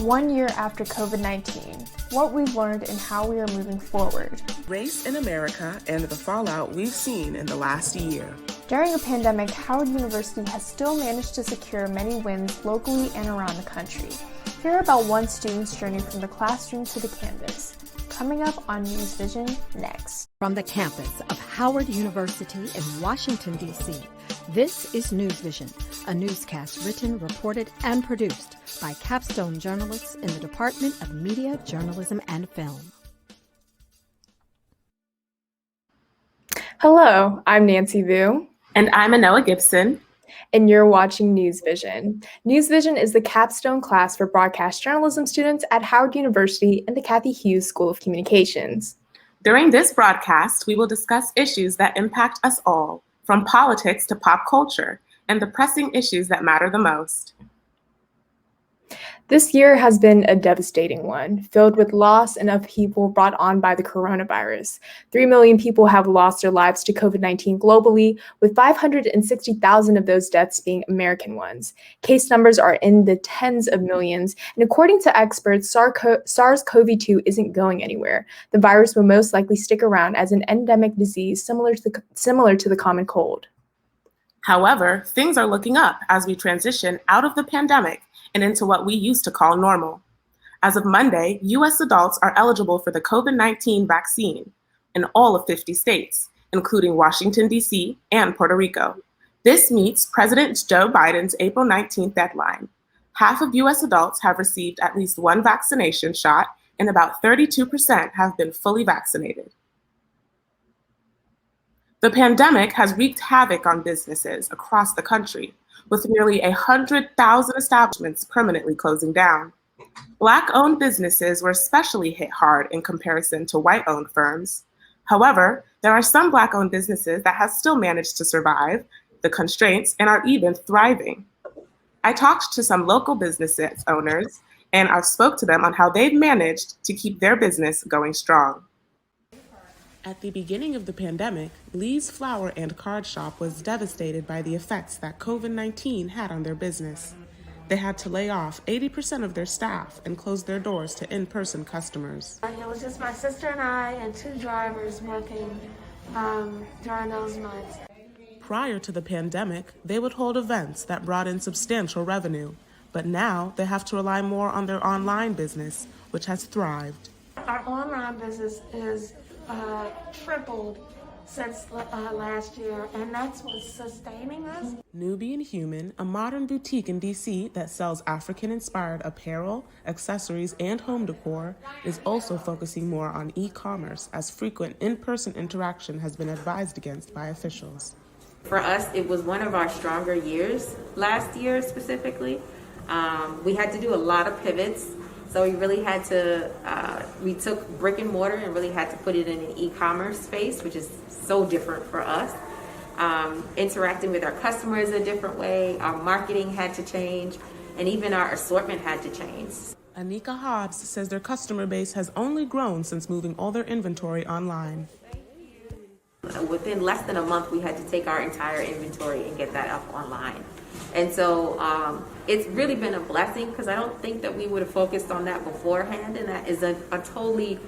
1 year after COVID-19, what we've learned and how we are moving forward. Race in America and the fallout we've seen in the last year. During a pandemic, Howard University has still managed to secure many wins locally and around the country. Hear about one student's journey from the classroom to the canvas. Coming up on NewsVision next. From the campus of Howard University in Washington, D.C., this is NewsVision, a newscast written, reported, and produced by Capstone journalists in the Department of Media, Journalism, and Film. Hello, I'm Nancy Vu. And I'm Enoa Gibson. And you're watching NewsVision. NewsVision is the capstone class for broadcast journalism students at Howard University and the Cathy Hughes School of Communications. During this broadcast, we will discuss issues that impact us all, from politics to pop culture, and the pressing issues that matter the most. This year has been a devastating one, filled with loss and upheaval brought on by the coronavirus. 3 million people have lost their lives to COVID-19 globally, with 560,000 of those deaths being American ones. Case numbers are in the tens of millions, and according to experts, SARS-CoV-2 isn't going anywhere. The virus will most likely stick around as an endemic disease similar to the common cold. However, things are looking up as we transition out of the pandemic and into what we used to call normal. As of Monday, U.S. adults are eligible for the COVID-19 vaccine in all of 50 states, including Washington, D.C. and Puerto Rico. This meets President Joe Biden's April 19th deadline. Half of U.S. adults have received at least one vaccination shot, and about 32% have been fully vaccinated. The pandemic has wreaked havoc on businesses across the country, with nearly 100,000 establishments permanently closing down. Black-owned businesses were especially hit hard in comparison to white-owned firms. However, there are some Black-owned businesses that have still managed to survive the constraints and are even thriving. I talked to some local business owners, and I spoke to them on how they've managed to keep their business going strong. At the beginning of the pandemic, Lee's Flower and Card Shop was devastated by the effects that COVID-19 had on their business. They had to lay off 80% of their staff and close their doors to in-person customers. It was just my sister and I and 2 drivers working during those months. Prior to the pandemic, they would hold events that brought in substantial revenue, but now they have to rely more on their online business, which has thrived. Our online business is tripled since last year, and that's what's sustaining us. Newbie & Human, a modern boutique in D.C. that sells African-inspired apparel, accessories, and home decor, is also focusing more on e-commerce as frequent in-person interaction has been advised against by officials. For us, it was one of our stronger years last year specifically. We had to do a lot of pivots. So we really had to, we took brick and mortar and really had to put it in an e-commerce space, which is so different for us. Interacting with our customers a different way, our marketing had to change, and even our assortment had to change. Anika Hobbs says their customer base has only grown since moving all their inventory online. Within less than a month, we had to take our entire inventory and get that up online. And so it's really been a blessing because I don't think that we would have focused on that beforehand, and that is a totally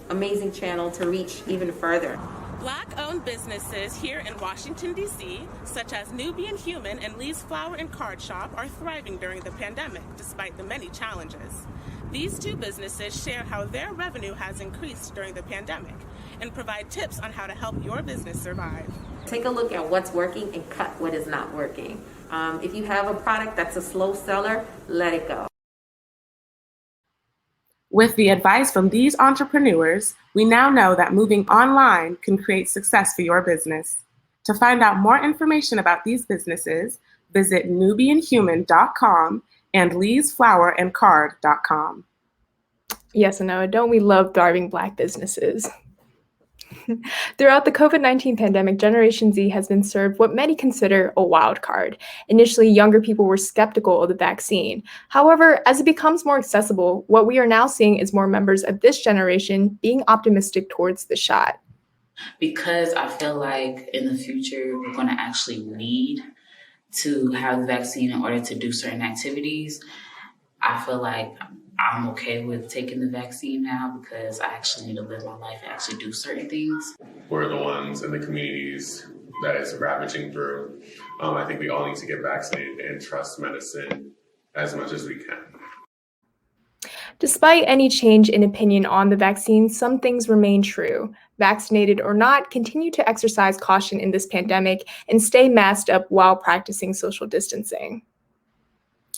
amazing channel to reach even further. Black-owned businesses here in Washington, D.C., such as Newbie & Human and Lee's Flower and Card Shop, are thriving during the pandemic despite the many challenges. These 2 businesses share how their revenue has increased during the pandemic and provide tips on how to help your business survive. Take a look at what's working and cut what is not working. If you have a product that's a slow seller, let it go. With the advice from these entrepreneurs, we now know that moving online can create success for your business. To find out more information about these businesses, visit newbieandhuman.com and leesflowerandcard.com. Yes, Enoa, don't we love thriving Black businesses? Throughout the COVID-19 pandemic, Generation Z has been served what many consider a wild card. Initially, younger people were skeptical of the vaccine. However, as it becomes more accessible, what we are now seeing is more members of this generation being optimistic towards the shot. Because I feel like in the future, we're going to actually need to have the vaccine in order to do certain activities. I feel like I'm okay with taking the vaccine now because I actually need to live my life and actually do certain things. We're the ones in the communities that it's ravaging through. I think we all need to get vaccinated and trust medicine as much as we can. Despite any change in opinion on the vaccine, some things remain true. Vaccinated or not, continue to exercise caution in this pandemic and stay masked up while practicing social distancing.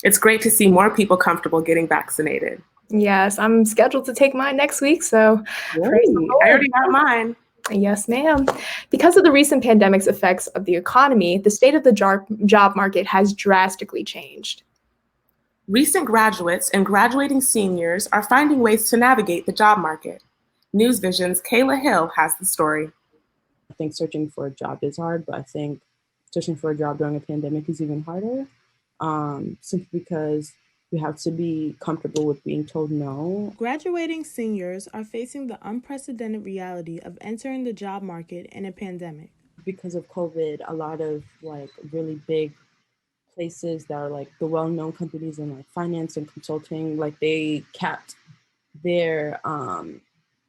It's great to see more people comfortable getting vaccinated. Yes, I'm scheduled to take mine next week, so praise the Lord. I already got mine. Yes, ma'am. Because of the recent pandemic's effects of the economy, the state of the job market has drastically changed. Recent graduates and graduating seniors are finding ways to navigate the job market. NewsVision's Kayla Hill has the story. I think searching for a job is hard, but I think searching for a job during a pandemic is even harder, simply because you have to be comfortable with being told no. Graduating seniors are facing the unprecedented reality of entering the job market in a pandemic. Because of COVID, a lot of really big places that are the well-known companies in finance and consulting, they capped their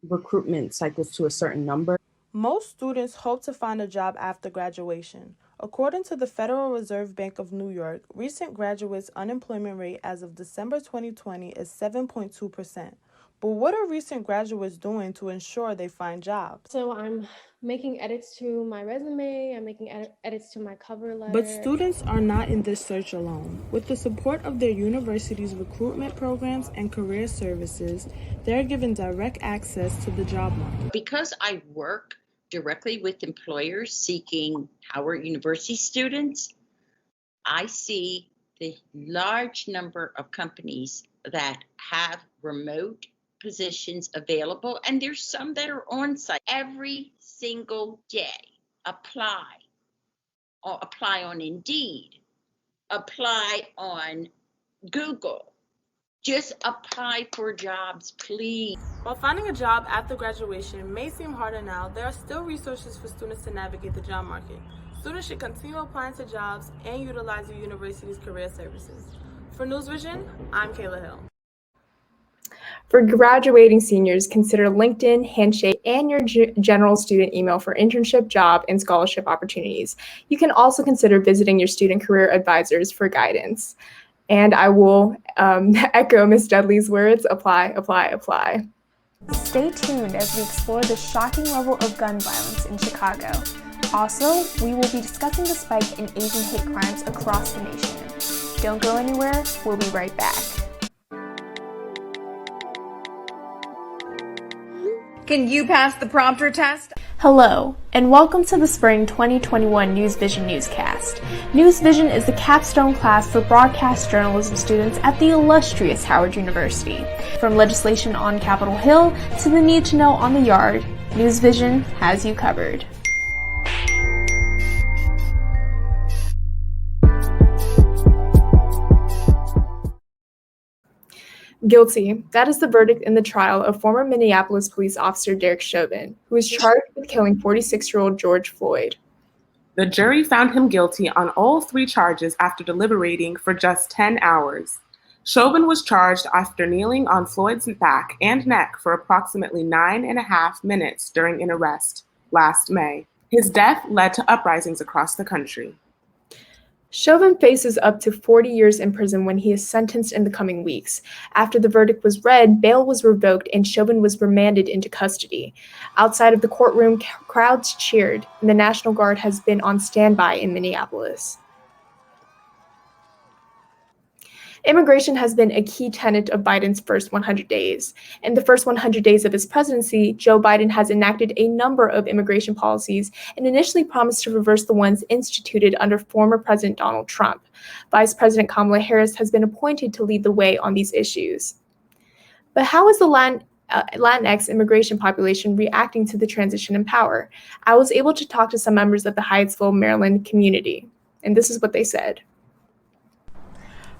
recruitment cycles to a certain number. Most students hope to find a job after graduation. According to the Federal Reserve Bank of New York, recent graduates' unemployment rate as of December 2020 is 7.2%. But what are recent graduates doing to ensure they find jobs? So I'm making edits to my resume, I'm making edits to my cover letter. But students are not in this search alone. With the support of their university's recruitment programs and career services, they're given direct access to the job market. Because I work directly with employers seeking Howard University students, I see the large number of companies that have remote positions available, and there's some that are on site. Every single day, apply on Indeed, apply on Google. Just apply for jobs, please. While finding a job after graduation may seem harder now, there are still resources for students to navigate the job market. Students should continue applying to jobs and utilize your university's career services. For NewsVision, I'm Kayla Hill. For graduating seniors, consider LinkedIn, Handshake, and your general student email for internship, job, and scholarship opportunities. You can also consider visiting your student career advisors for guidance. And I will echo Ms. Dudley's words, apply, apply, apply. Stay tuned as we explore the shocking level of gun violence in Chicago. Also, we will be discussing the spike in Asian hate crimes across the nation. Don't go anywhere, we'll be right back. Can you pass the prompter test? Hello, and welcome to the Spring 2021 NewsVision Newscast. NewsVision is the capstone class for broadcast journalism students at the illustrious Howard University. From legislation on Capitol Hill to the need to know on the yard, NewsVision has you covered. Guilty. That is the verdict in the trial of former Minneapolis police officer Derek Chauvin, who is charged with killing 46-year-old George Floyd. The jury found him guilty on all 3 charges after deliberating for just 10 hours. Chauvin was charged after kneeling on Floyd's back and neck for approximately 9.5 minutes during an arrest last May. His death led to uprisings across the country. Chauvin faces up to 40 years in prison when he is sentenced in the coming weeks. After the verdict was read, bail was revoked and Chauvin was remanded into custody. Outside of the courtroom, crowds cheered, and the National Guard has been on standby in Minneapolis. Immigration has been a key tenet of Biden's first 100 days. In the first 100 days of his presidency, Joe Biden has enacted a number of immigration policies and initially promised to reverse the ones instituted under former President Donald Trump. Vice President Kamala Harris has been appointed to lead the way on these issues. But how is the Latinx immigration population reacting to the transition in power? I was able to talk to some members of the Hyattsville, Maryland community, and this is what they said.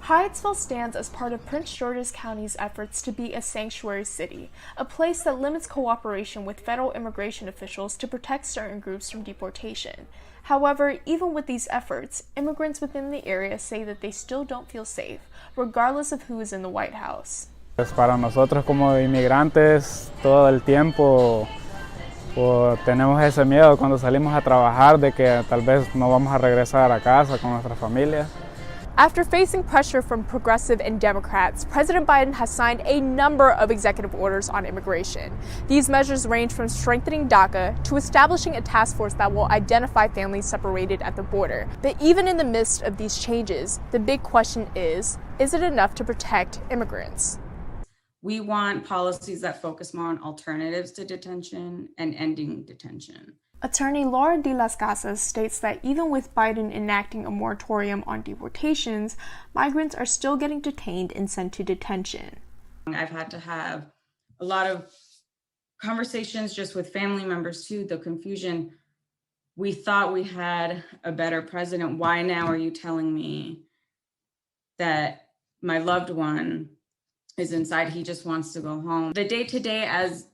Hyattsville stands as part of Prince George's County's efforts to be a sanctuary city, a place that limits cooperation with federal immigration officials to protect certain groups from deportation. However, even with these efforts, immigrants within the area say that they still don't feel safe, regardless of who is in the White House. Pues para nosotros como inmigrantes, todo el tiempo tenemos ese miedo cuando salimos a trabajar de que tal vez no vamos a regresar a casa con nuestra familia. After facing pressure from progressive and Democrats, President Biden has signed a number of executive orders on immigration. These measures range from strengthening DACA to establishing a task force that will identify families separated at the border. But even in the midst of these changes, the big question is it enough to protect immigrants? We want policies that focus more on alternatives to detention and ending detention. Attorney Laura de las Casas states that even with Biden enacting a moratorium on deportations, migrants are still getting detained and sent to detention. I've had to have a lot of conversations just with family members too, the confusion. We thought we had a better president. Why now are you telling me that my loved one is inside? He just wants to go home. The day-to-day as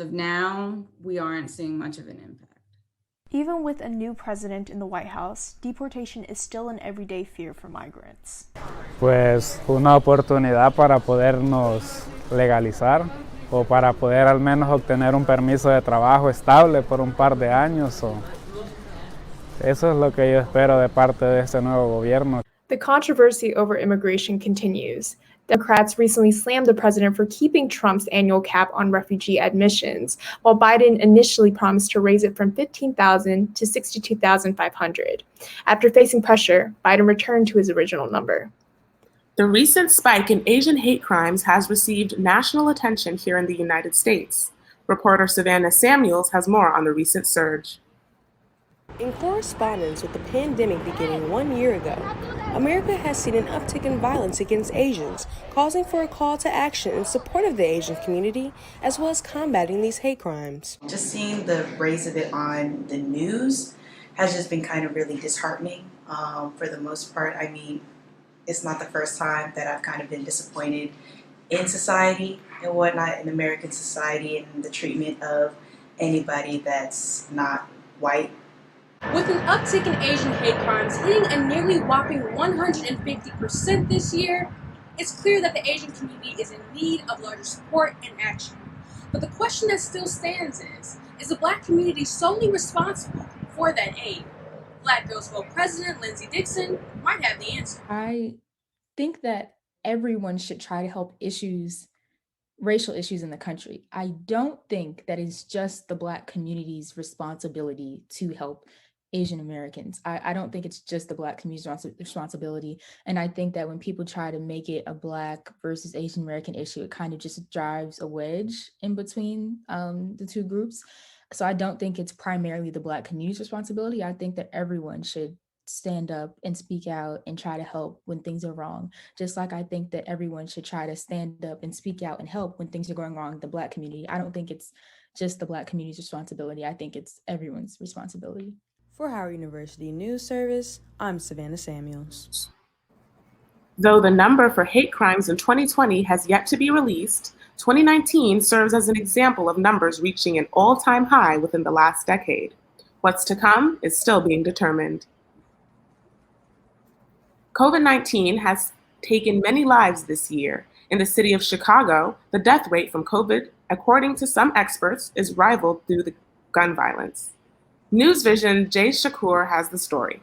of now, we aren't seeing much of an impact. Even with a new president in the White House, deportation is still an everyday fear for migrants. Pues una oportunidad para podernos legalizar o para poder al menos obtener un permiso de trabajo estable por un par de años. Eso es lo que yo espero de parte de este nuevo gobierno. The controversy over immigration continues. Democrats recently slammed the president for keeping Trump's annual cap on refugee admissions, while Biden initially promised to raise it from 15,000 to 62,500. After facing pressure, Biden returned to his original number. The recent spike in Asian hate crimes has received national attention here in the United States. Reporter Savanna has more on the recent surge. In correspondence with the pandemic beginning 1 year ago, America has seen an uptick in violence against Asians, causing for a call to action in support of the Asian community, as well as combating these hate crimes. Just seeing the raise of it on the news has just been kind of really disheartening for the most part. I mean, it's not the first time that I've kind of been disappointed in society and whatnot, in American society, and the treatment of anybody that's not white. With an uptick in Asian hate crimes hitting a nearly whopping 150% this year, it's clear that the Asian community is in need of larger support and action. But the question that still stands is the Black community solely responsible for that aid? Black Girls Vote President Lindsey Dixon might have the answer. I think that everyone should try to help racial issues in the country. I don't think that it's just the Black community's responsibility to help Asian Americans. I don't think it's just the Black community's responsibility. And I think that when people try to make it a Black versus Asian American issue, it kind of just drives a wedge in between the two groups. So I don't think it's primarily the Black community's responsibility. I think that everyone should stand up and speak out and try to help when things are wrong. Just like I think that everyone should try to stand up and speak out and help when things are going wrong in the Black community. I don't think it's just the Black community's responsibility. I think it's everyone's responsibility. For Howard University News Service, I'm Savanna Samuels. Though the number for hate crimes in 2020 has yet to be released, 2019 serves as an example of numbers reaching an all-time high within the last decade. What's to come is still being determined. COVID-19 has taken many lives this year. In the city of Chicago, the death rate from COVID, according to some experts, is rivaled through the gun violence. NewsVision Shakur has the story.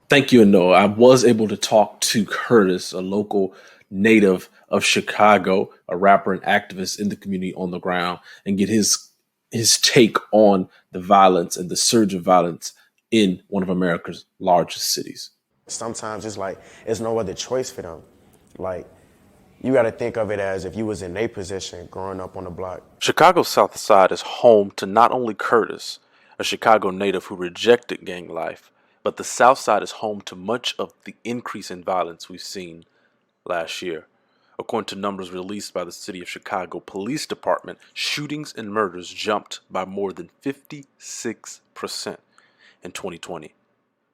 Thank you, Enoa. I was able to talk to Curtis, a local native of Chicago, a rapper and activist in the community on the ground, and get his take on the violence and the surge of violence in one of America's largest cities. Sometimes it's like, there's no other choice for them. Like, you got to think of it as if you was in their position growing up on the block. Chicago's South Side is home to not only Curtis, a Chicago native who rejected gang life, but the South Side is home to much of the increase in violence we've seen last year. According to numbers released by the City of Chicago Police Department, shootings and murders jumped by more than 56% in 2020,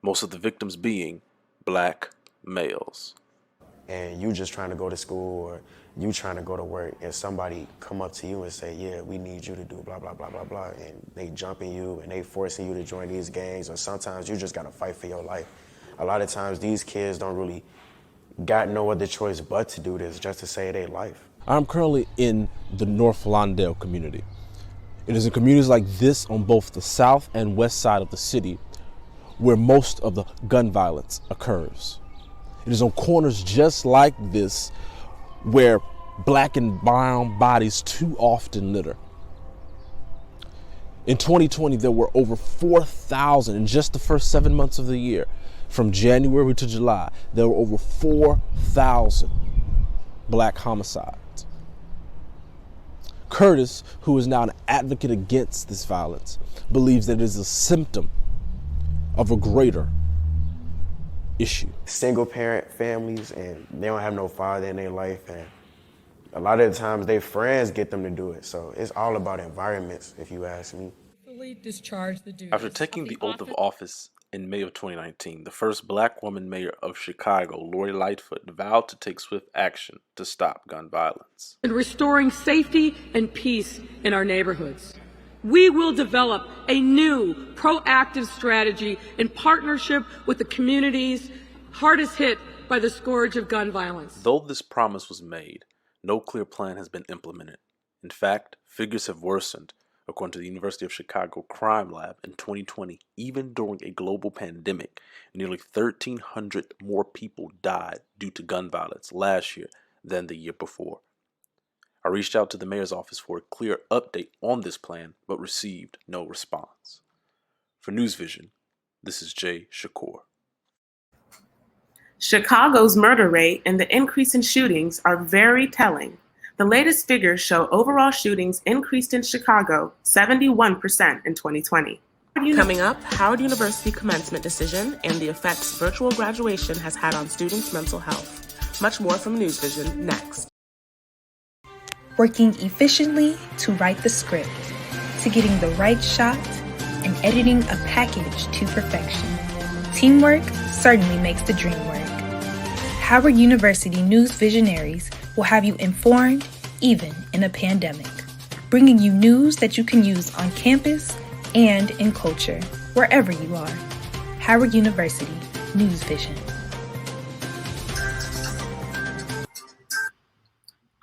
most of the victims being Black males. and you just trying to go to school or you trying to go to work, and somebody come up to you and say, yeah, we need you to do blah, blah, blah, blah, blah, and they jumping you and they forcing you to join these gangs, or sometimes you just gotta fight for your life. A lot of times these kids don't really got no other choice but to do this just to save their life. I'm currently in the North Lawndale community. It is in communities like this on both the south and west side of the city where most of the gun violence occurs. It is on corners just like this where black and brown bodies too often litter. In 2020, there were over 4,000 in just the first 7 months of the year. From January to July, there were over 4,000 black homicides. Curtis, who is now an advocate against this violence, believes that it is a symptom of a greater issue. Single parent families, and they don't have no father in their life, and a lot of the times their friends get them to do it. So it's all about environments, if you ask me. Discharge the duties. After taking the oath of office in May of 2019, the first black woman mayor of Chicago, Lori Lightfoot, vowed to take swift action to stop gun violence. And restoring safety and peace in our neighborhoods. We will develop a new proactive strategy in partnership with the communities hardest hit by the scourge of gun violence. Though this promise was made, no clear plan has been implemented. In fact, figures have worsened. According to the University of Chicago Crime Lab, in 2020, even during a global pandemic, nearly 1,300 more people died due to gun violence last year than the year before. I reached out to the mayor's office for a clear update on this plan, but received no response. For NewsVision, this is Shakur. Chicago's murder rate and the increase in shootings are very telling. The latest figures show overall shootings increased in Chicago 71% in 2020. Coming up, Howard University commencement decision and the effects virtual graduation has had on students' mental health. Much more from NewsVision next. Working efficiently to write the script, to getting the right shot, and editing a package to perfection. Teamwork certainly makes the dream work. Howard University News Visionaries will have you informed even in a pandemic, bringing you news that you can use on campus and in culture, wherever you are. Howard University News Vision.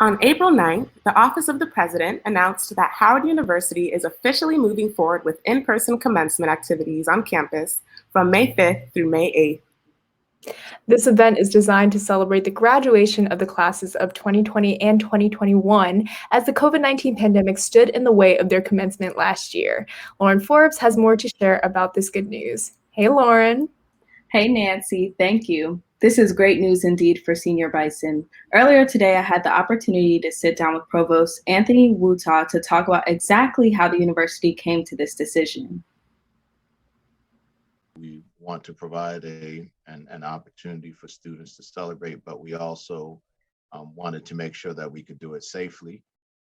On April 9th, the Office of the President announced that Howard University is officially moving forward with in-person commencement activities on campus from May 5th through May 8th. This event is designed to celebrate the graduation of the classes of 2020 and 2021 as the COVID-19 pandemic stood in the way of their commencement last year. Lauryn Forbes has more to share about this good news. Hey, Lauryn. Hey, Nancy. Thank you. This is great news indeed for Senior Bison. Earlier today, I had the opportunity to sit down with Provost Anthony Wuta to talk about exactly how the university came to this decision. We want to provide an opportunity for students to celebrate, but we also wanted to make sure that we could do it safely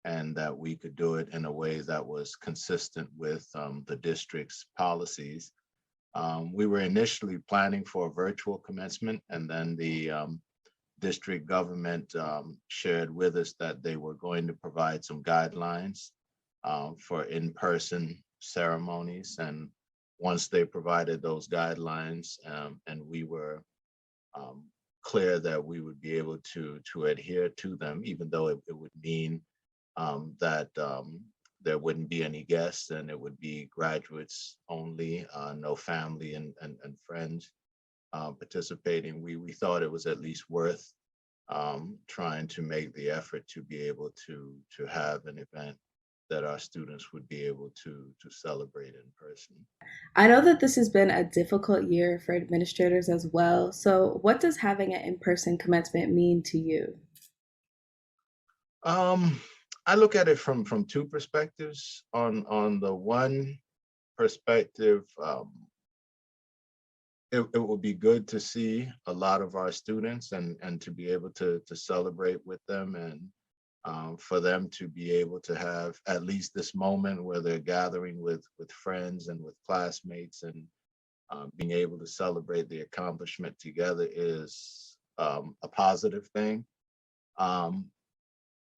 and that we could do it in a way that was consistent with the district's policies. We were initially planning for a virtual commencement, and then the district government shared with us that they were going to provide some guidelines for in-person ceremonies. And once they provided those guidelines and we were clear that we would be able to adhere to them, even though it would mean that there wouldn't be any guests and it would be graduates only, no family and friends participating. We thought it was at least worth trying to make the effort to be able to have an event that our students would be able to celebrate in person. I know that this has been a difficult year for administrators as well. So what does having an in-person commencement mean to you? I look at it from two perspectives. On the one perspective, it would be good to see a lot of our students and to be able to celebrate with them, and for them to be able to have at least this moment where they're gathering with friends and with classmates and being able to celebrate the accomplishment together is a positive thing.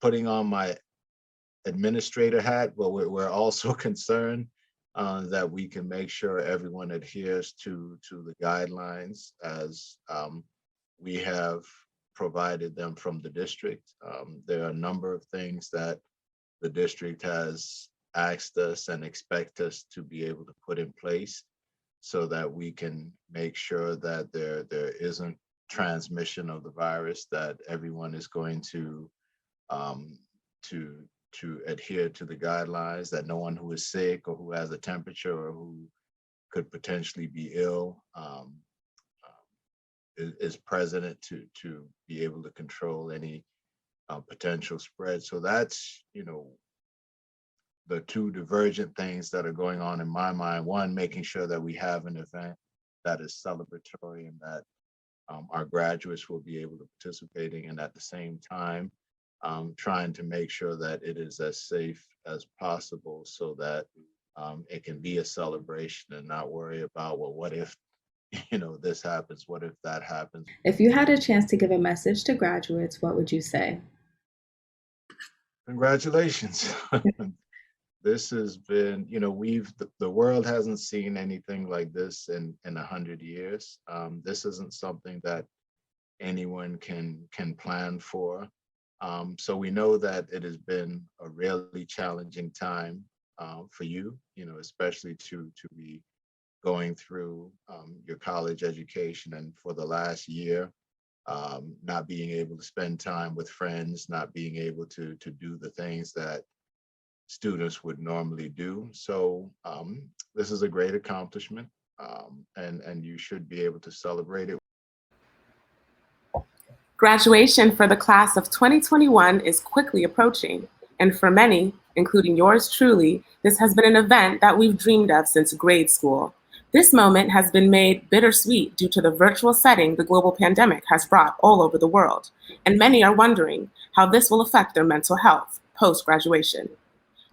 Putting on my administrator hat, but we're also concerned that we can make sure everyone adheres to the guidelines as we have provided them from the district. There are a number of things that the district has asked us and expect us to be able to put in place so that we can make sure that there isn't transmission of the virus, that everyone is going to adhere to the guidelines, that no one who is sick or who has a temperature or who could potentially be ill is present to be able to control any potential spread. So that's, the two divergent things that are going on in my mind. One, making sure that we have an event that is celebratory and that our graduates will be able to participate in, and at the same time, trying to make sure that it is as safe as possible so that it can be a celebration and not worry about, well, what if, this happens? What if that happens? If you had a chance to give a message to graduates, what would you say? Congratulations. This has been, the world hasn't seen anything like this in 100 years. This isn't something that anyone can plan for. So we know that it has been a really challenging time for you, especially to be going through your college education, and for the last year, not being able to spend time with friends, not being able to do the things that students would normally do. So this is a great accomplishment, and you should be able to celebrate it. Graduation for the class of 2021 is quickly approaching, and for many, including yours truly, this has been an event that we've dreamed of since grade school. This moment has been made bittersweet due to the virtual setting the global pandemic has brought all over the world, and many are wondering how this will affect their mental health post-graduation.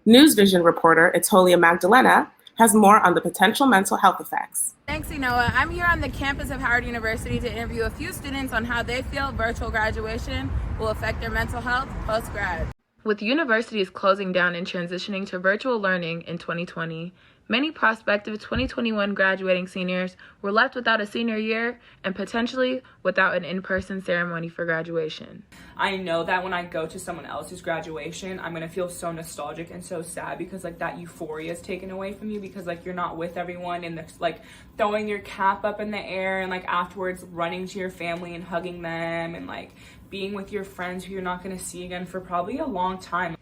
NewsVision reporter Etolia Magdalena has more on the potential mental health effects. Thanks, Enoa. I'm here on the campus of Howard University to interview a few students on how they feel virtual graduation will affect their mental health post-grad. With universities closing down and transitioning to virtual learning in 2020, many prospective 2021 graduating seniors were left without a senior year and potentially without an in-person ceremony for graduation. I know that when I go to someone else's graduation, I'm gonna feel so nostalgic and so sad because that euphoria is taken away from you because you're not with everyone and throwing your cap up in the air and afterwards running to your family and hugging them and being with your friends who you're not gonna see again for probably a long time.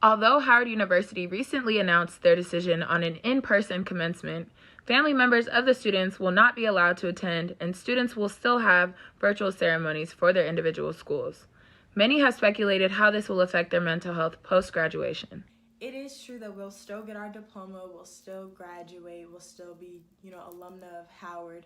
Although Howard University recently announced their decision on an in-person commencement, family members of the students will not be allowed to attend, and students will still have virtual ceremonies for their individual schools. Many have speculated how this will affect their mental health post-graduation. It is true that we'll still get our diploma, we'll still graduate, we'll still be, alumna of Howard,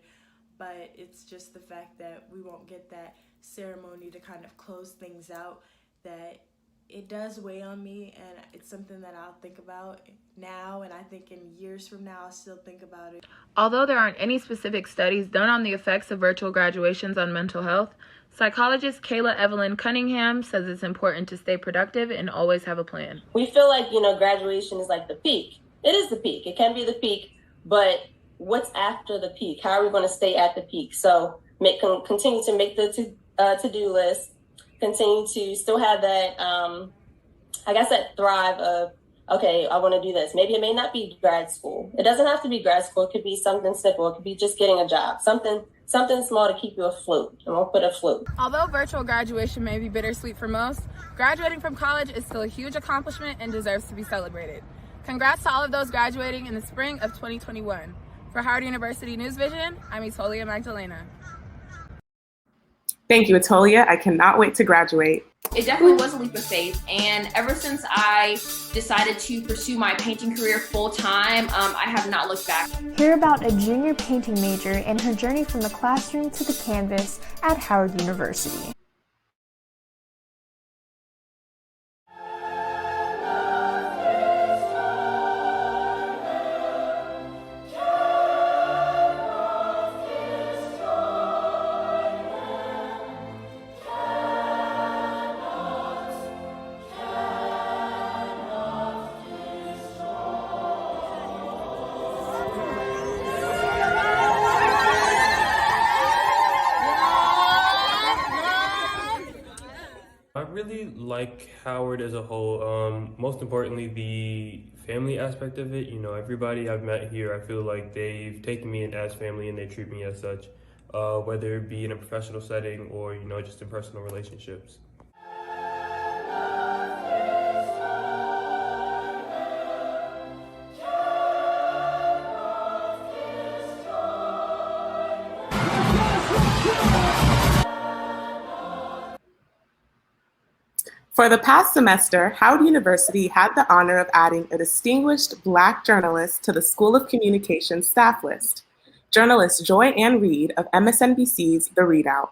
but it's just the fact that we won't get that ceremony to kind of close things out that it does weigh on me, and it's something that I'll think about now, and I think in years from now I'll still think about it. Although there aren't any specific studies done on the effects of virtual graduations on mental health, psychologist Kayla Evelyn Cunningham says it's important to stay productive and always have a plan. We feel like, graduation is like the peak. It is the peak. It can be the peak, but what's after the peak? How are we going to stay at the peak? So continue to make the to-do list, continue to still have that, that thrive of, okay, I want to do this. Maybe it may not be grad school. It doesn't have to be grad school. It could be something simple. It could be just getting a job, something small to keep you afloat. And we'll put afloat. Although virtual graduation may be bittersweet for most, graduating from college is still a huge accomplishment and deserves to be celebrated. Congrats to all of those graduating in the spring of 2021. For Howard University NewsVision, I'm Etolia Magdalena. Thank you, Etolia. I cannot wait to graduate. It definitely was a leap of faith, and ever since I decided to pursue my painting career full time, I have not looked back. Hear about a junior painting major and her journey from the classroom to the canvas at Howard University. like Howard as a whole. Most importantly, the family aspect of it. You know, everybody I've met here, I feel like they've taken me in as family and they treat me as such, whether it be in a professional setting or, you know, just in personal relationships. For the past semester, Howard University had the honor of adding a distinguished Black journalist to the School of Communication staff list, journalist Joy Ann Reid of MSNBC's The Readout.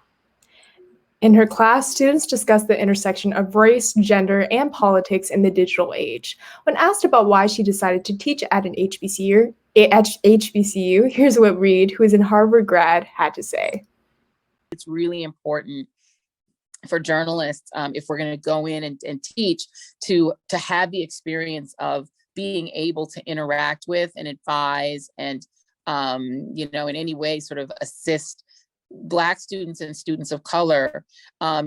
In her class, students discussed the intersection of race, gender, and politics in the digital age. When asked about why she decided to teach at an HBCU, here's what Reid, who is a Harvard grad, had to say. It's really important for journalists, if we're going to go in and teach, to have the experience of being able to interact with and advise and, you know, in any way sort of assist Black students and students of color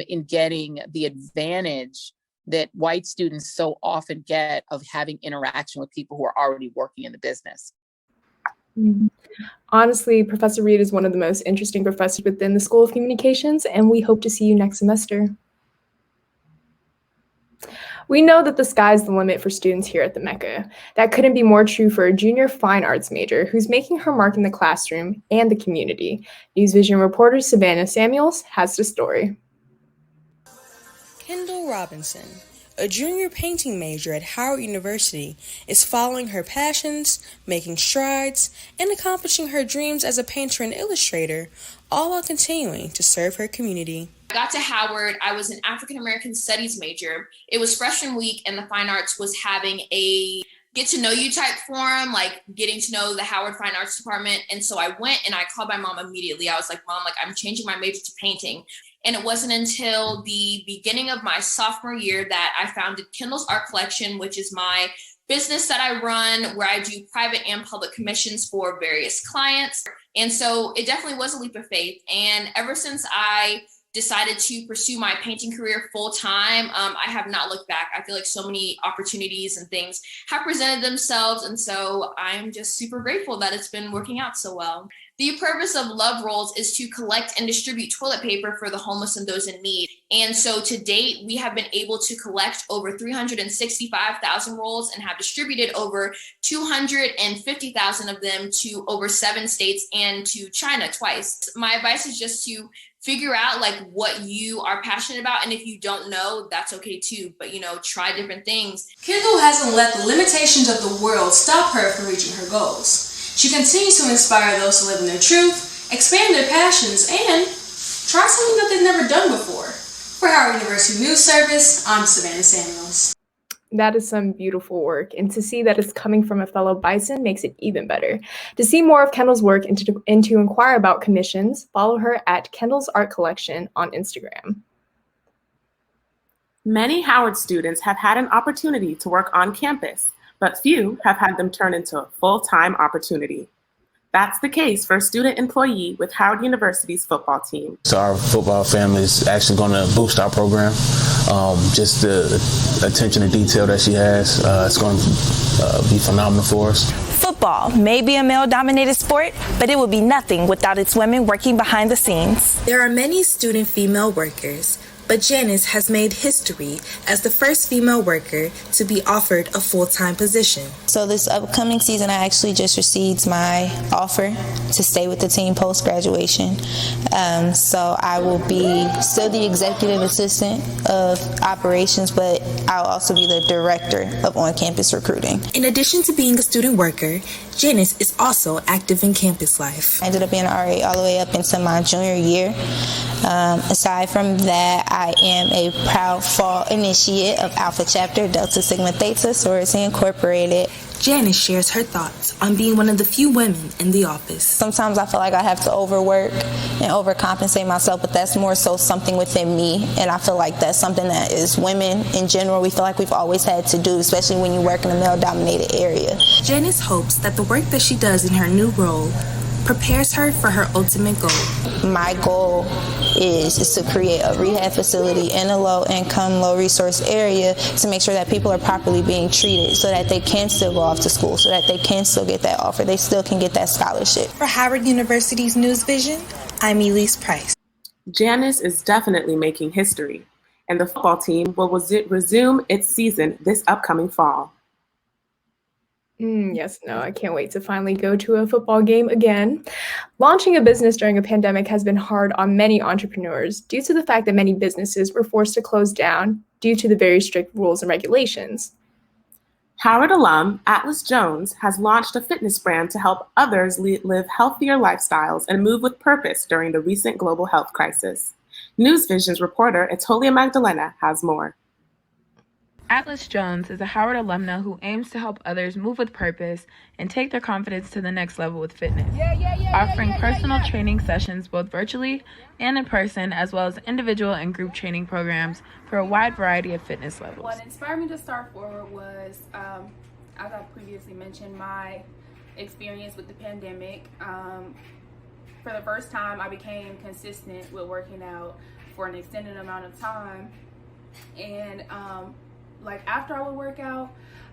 in getting the advantage that white students so often get of having interaction with people who are already working in the business. Honestly, Professor Reid is one of the most interesting professors within the School of Communications, and we hope to see you next semester. We know that the sky's the limit for students here at the Mecca. That couldn't be more true for a junior fine arts major who's making her mark in the classroom and the community. NewsVision reporter Savanna has the story. Kendall Robinson, a junior painting major at Howard University, is following her passions, making strides, and accomplishing her dreams as a painter and illustrator, all while continuing to serve her community. I got to Howard, I was an African American Studies major. It was freshman week and the Fine Arts was having a get to know you type forum, like getting to know the Howard Fine Arts Department. And so I went and I called my mom immediately. I was like, Mom, I'm changing my major to painting. And it wasn't until the beginning of my sophomore year that I founded Kendall's Art Collection, which is my business that I run, where I do private and public commissions for various clients. And so it definitely was a leap of faith. And ever since I decided to pursue my painting career full time, I have not looked back. I feel like so many opportunities and things have presented themselves. And so I'm just super grateful that it's been working out so well. The purpose of Love Rolls is to collect and distribute toilet paper for the homeless and those in need. And so to date, we have been able to collect over 365,000 rolls and have distributed over 250,000 of them to over 7 states and to China twice. My advice is just to figure out like what you are passionate about. And if you don't know, that's okay too. But, you know, try different things. Kendall hasn't let the limitations of the world stop her from reaching her goals. She continues to inspire those to live in their truth, expand their passions, and try something that they've never done before. For Howard University News Service, I'm Savanna Samuels. That is some beautiful work, and to see that it's coming from a fellow Bison makes it even better. To see more of Kendall's work and to inquire about commissions, follow her at Kendall's Art Collection on Instagram. Many Howard students have had an opportunity to work on campus, but few have had them turn into a full-time opportunity. That's the case for a student employee with Howard University's football team. So our football family is actually going to boost our program. Just the attention to detail that she has, it's going to be phenomenal for us. Football may be a male-dominated sport, but it would be nothing without its women working behind the scenes. There are many student female workers, but Janice has made history as the first female worker to be offered a full-time position. So this upcoming season, I actually just received my offer to stay with the team post-graduation. So I will be still the executive assistant of operations, but I'll also be the director of on-campus recruiting. In addition to being a student worker, Janice is also active in campus life. I ended up being an RA all the way up into my junior year. Aside from that, I am a proud fall initiate of Alpha Chapter Delta Sigma Theta Sorority Incorporated. Janice shares her thoughts on being one of the few women in the office. Sometimes I feel like I have to overwork and overcompensate myself, but that's more so something within me. And I feel like that's something that is women in general, we feel like we've always had to do, especially when you work in a male-dominated area. Janice hopes that the work that she does in her new role prepares her for her ultimate goal. My goal is to create a rehab facility in a low-income, low-resource area to make sure that people are properly being treated so that they can still go off to school, so that they can still get that offer, they still can get that scholarship. For Howard University's NewsVision, I'm Elysse Price. Janice is definitely making history, and the football team will resume its season this upcoming fall. Yes, no, I can't wait to finally go to a football game again. Launching a business during a pandemic has been hard on many entrepreneurs due to the fact that many businesses were forced to close down due to the very strict rules and regulations. Howard alum Atlas Jones has launched a fitness brand to help others live healthier lifestyles and move with purpose during the recent global health crisis. NewsVision's reporter Etolia Magdalena has more. Atlas Jones is a Howard alumna who aims to help others move with purpose and take their confidence to the next level with fitness, offering personal training sessions both virtually and in person, as well as individual and group training programs for a wide variety of fitness levels. What inspired me to start Forward was, as I previously mentioned, my experience with the pandemic. For the first time, I became consistent with working out for an extended amount of time, and like after I would work out,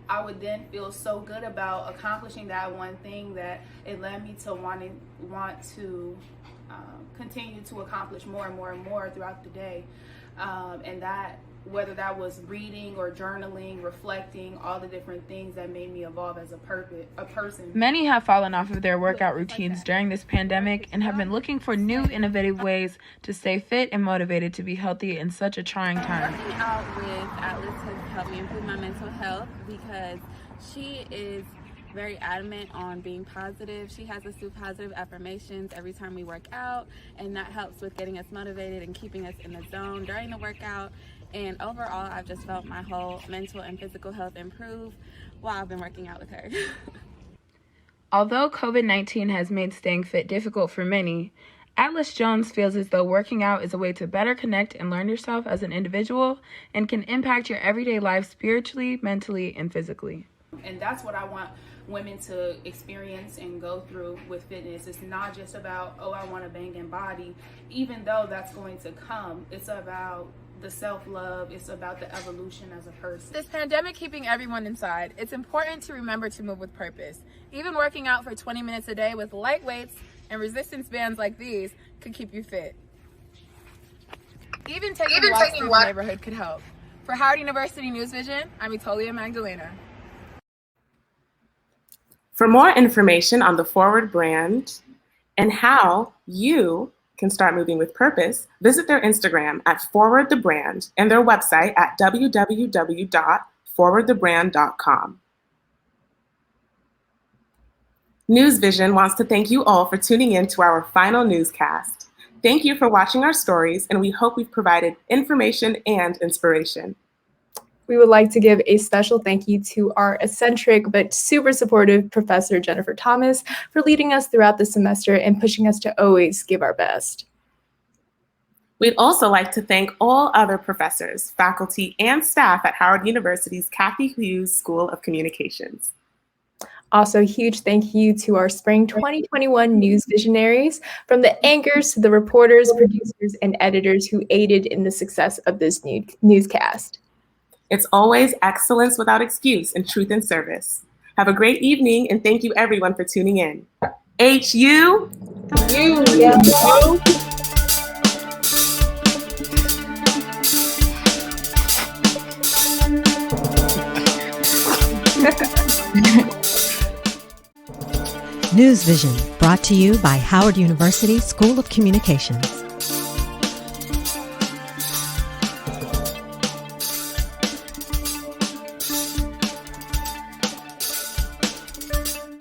I would then feel so good about accomplishing that one thing that it led me to want to continue to accomplish more and more and more throughout the day. And that, whether that was reading or journaling, reflecting, all the different things that made me evolve as a person. Many have fallen off of their workout routines during this pandemic and have been looking for new innovative ways to stay fit and motivated to be healthy in such a trying time. Working out with Atlas has helped me improve my mental health because she is very adamant on being positive. She has us do positive affirmations every time we work out, and that helps with getting us motivated and keeping us in the zone during the workout. And overall, I've just felt my whole mental and physical health improve while I've been working out with her. Although COVID-19 has made staying fit difficult for many, Atlas Jones feels as though working out is a way to better connect and learn yourself as an individual and can impact your everyday life spiritually, mentally, and physically. And that's what I want women to experience and go through with fitness. It's not just about, oh, I want a banging body, even though that's going to come. It's about the self-love. It's about the evolution as a person. This pandemic keeping everyone inside, it's important to remember to move with purpose. Even working out for 20 minutes a day with light weights and resistance bands like these could keep you fit. Even taking walks through the neighborhood could help. For Howard University NewsVision, I'm Etolia Magdalena. For more information on the Forward brand and how you can start moving with purpose, visit their Instagram at Forward the Brand and their website at www.forwardthebrand.com. NewsVision wants to thank you all for tuning in to our final newscast. Thank you for watching our stories, and we hope we've provided information and inspiration. We would like to give a special thank you to our eccentric but super supportive Professor Jennifer Thomas for leading us throughout the semester and pushing us to always give our best. We'd also like to thank all other professors, faculty, and staff at Howard University's Cathy Hughes School of Communications. Also, a huge thank you to our Spring 2021 News Visionaries, from the anchors to the reporters, producers, and editors who aided in the success of this newscast. It's always excellence without excuse and truth in service. Have a great evening, and thank you everyone for tuning in. HU. NewsVision, brought to you by Howard University School of Communications.